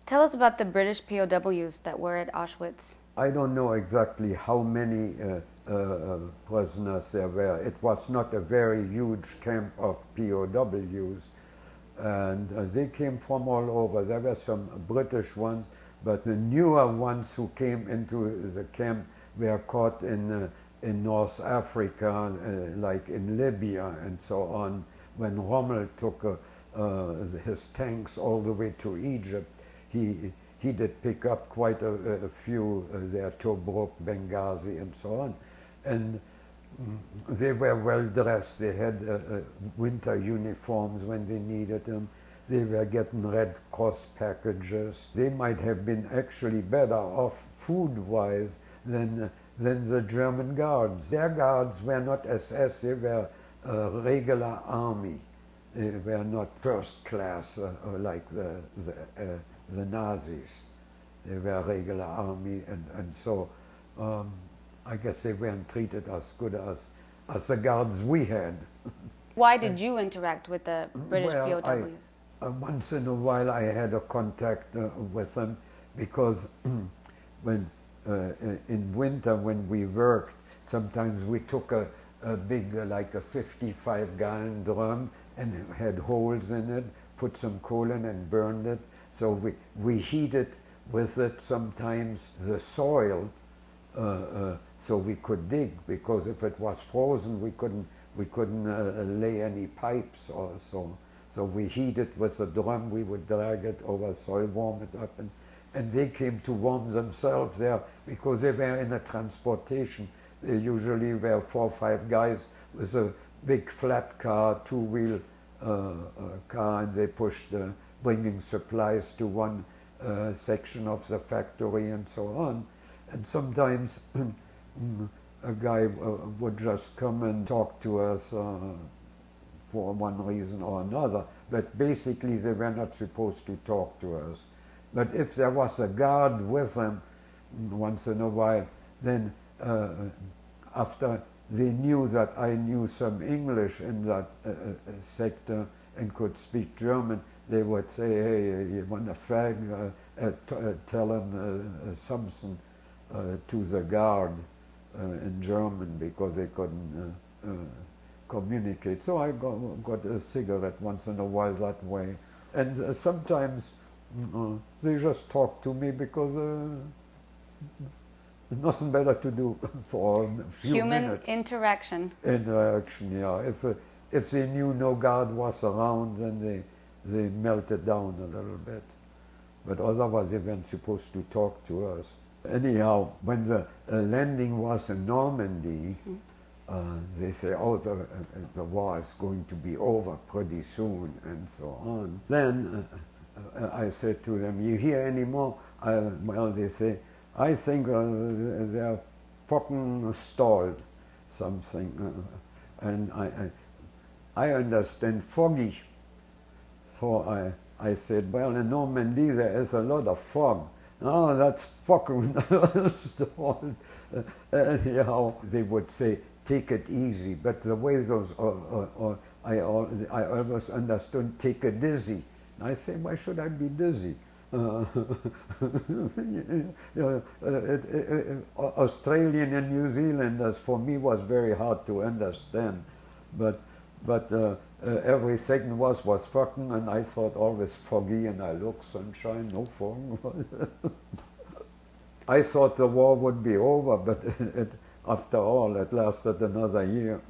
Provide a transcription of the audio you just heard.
Tell us about the British POWs that were at Auschwitz. I don't know exactly how many prisoners there were. It was not a very huge camp of POWs, and they came from all over. There were some British ones, but the newer ones who came into the camp were caught in North Africa, like in Libya and so on. When Rommel took his tanks all the way to Egypt, he did pick up quite a few there, Tobruk, Benghazi, and so on. And they were well dressed. They had winter uniforms when they needed them. They were getting Red Cross packages. They might have been actually better off food-wise than the German guards. Their guards were not SS, they were regular army. They were not first class like the Nazis. They were regular army, and so I guess they weren't treated as good as the guards we had. Why did you interact with the British well, POWs? Once in a while I had a contact with them, because when in winter when we worked, sometimes we took a big, like a 55-gallon drum and had holes in it, put some coal in and burned it. So we heated with it sometimes the soil, so we could dig, because if it was frozen we couldn't lay any pipes or so. So we heated with the drum, we would drag it over soil, warm it up, and they came to warm themselves there, because they were in a transportation. They usually were 4 or 5 guys with a big flat car, two-wheel car, and they pushed bringing supplies to one section of the factory and so on. And sometimes a guy would just come and talk to us for one reason or another, but basically they were not supposed to talk to us. But if there was a guard with them once in a while, then after they knew that I knew some English in that sector and could speak German, they would say, hey, you want a fag? Tell him something to the guard in German, because they couldn't communicate. So I got a cigarette once in a while that way. And sometimes they just talk to me because nothing better to do for a few minutes. Human interaction. Interaction, yeah. If they knew no guard was around, then they melted down a little bit. But otherwise they weren't supposed to talk to us. Anyhow, when the landing was in Normandy, they say, oh, the war is going to be over pretty soon, and so on. Then I said to them, you hear any more? Well, they say, I think they're fucking stalled, something. And I understand foggy. So I said, well, in Normandy there is a lot of fog. Oh, that's fucking stalled. Anyhow, they would say, take it easy. But the way those, I always understood, take it dizzy. I say, why should I be dizzy? Australian and New Zealanders for me was very hard to understand, but every second was fucking, and I thought always foggy, and I look sunshine, no fog. I thought the war would be over, but after all, it lasted another year.